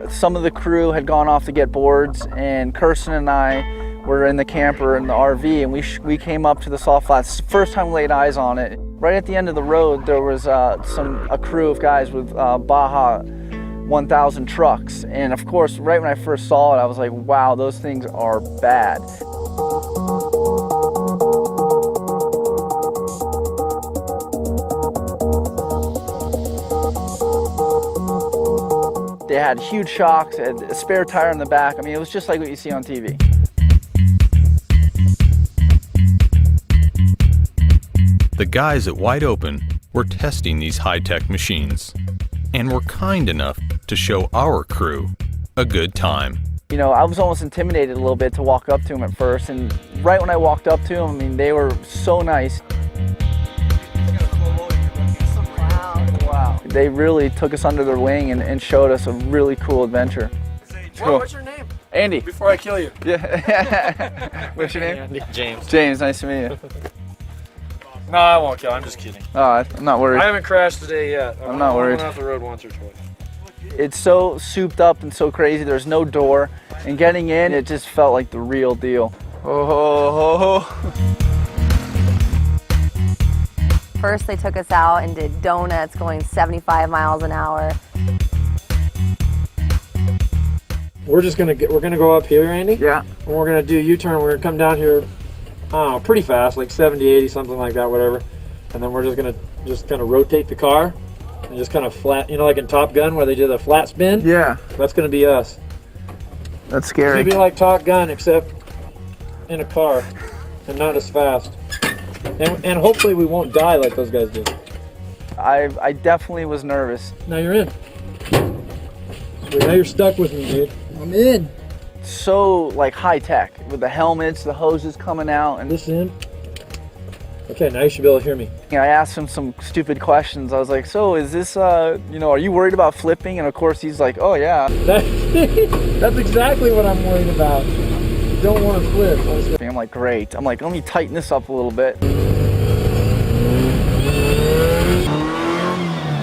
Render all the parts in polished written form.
Some of the crew had gone off to get boards, and Kirsten and I were in the camper in the RV, and we came up to the salt flats. First time we laid eyes on it. Right at the end of the road, there was a crew of guys with Baja 1000 trucks, and of course, right when I first saw it, I was like, wow, those things are bad. They had huge shocks, had a spare tire in the back. I mean, it was just like what you see on TV. The guys at Wide Open were testing these high-tech machines and were kind enough to show our crew a good time. You know, I was almost intimidated a little bit to walk up to them at first, and right when I walked up to them, I mean, they were so nice. Wow. They really took us under their wing and showed us a really cool adventure. Cool. What's your name? Andy. Before I kill you. Yeah. What's your name? Andy. James. James, nice to meet you. No, I won't kill. I'm just kidding. I'm not worried. I haven't crashed today yet. I'm not worried. I went off the road once or twice. It's so souped up and so crazy. There's no door, and getting in, it just felt like the real deal. Oh, ho, ho, ho. First, they took us out and did donuts going 75 miles an hour. We're gonna go up here, Andy. Yeah. And we're gonna do a U-turn. We're gonna come down here, pretty fast, like 70, 80, something like that, whatever. And then we're just gonna kind of rotate the car and just kind of flat, you know, like in Top Gun where they do the flat spin. Yeah. That's gonna be us. That's It's scary. gonna be like Top Gun, except in a car and not as fast. And hopefully we won't die like those guys did. I definitely was nervous. Now you're in. So now you're stuck with me, dude. I'm in. So like high tech with the helmets, the hoses coming out, and This in. Okay, now you should be able to hear me. I asked him some stupid questions. I was like, so is this, are you worried about flipping? And of course he's like, oh yeah. That's exactly what I'm worried about. You don't want to flip. I'm like, great. I'm like, let me tighten this up a little bit.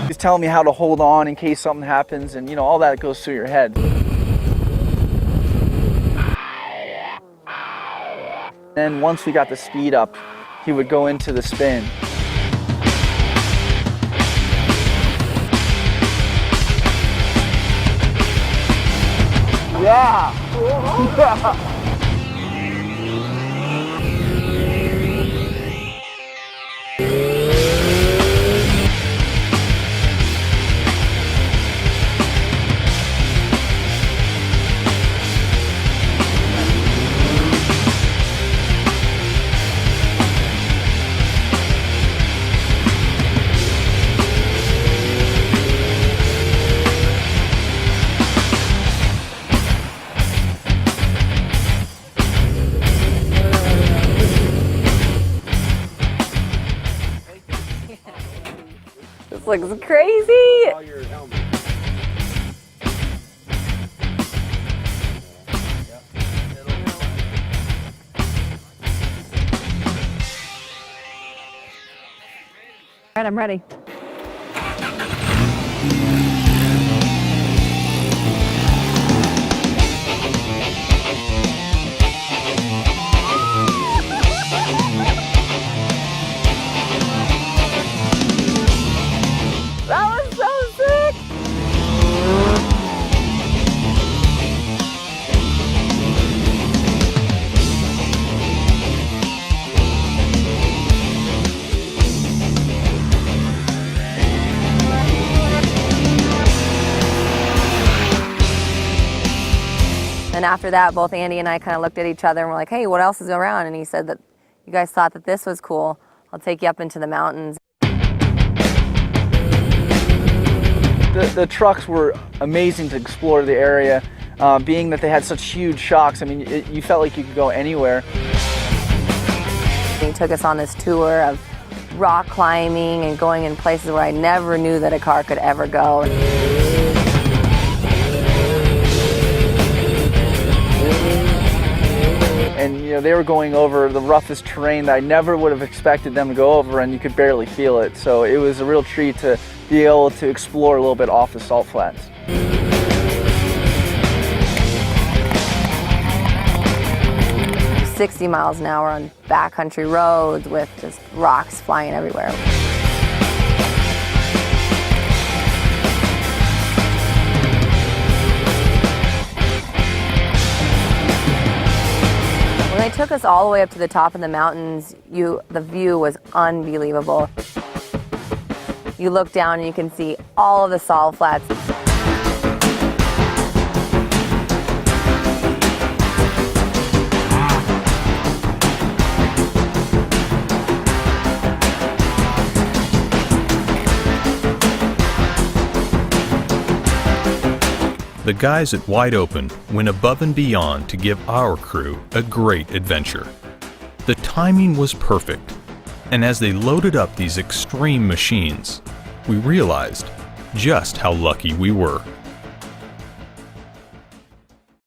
He's telling me how to hold on in case something happens, and all that goes through your head. Then once we got the speed up, he would go into the spin. Yeah. This looks crazy. All right, I'm ready. That was so sick! And after that, both Andy and I kind of looked at each other and were like, hey, what else is around? And he said that you guys thought that this was cool. I'll take you up into the mountains. The trucks were amazing to explore the area, being that they had such huge shocks. I mean, you felt like you could go anywhere. He took us on this tour of rock climbing and going in places where I never knew that a car could ever go. and they were going over the roughest terrain that I never would have expected them to go over, and you could barely feel it. So it was a real treat to be able to explore a little bit off the salt flats. 60 miles an hour on backcountry roads with just rocks flying everywhere. When they took us all the way up to the top of the mountains, the view was unbelievable. You look down and you can see all of the salt flats. The guys at Wide Open went above and beyond to give our crew a great adventure. The timing was perfect, and as they loaded up these extreme machines, we realized just how lucky we were.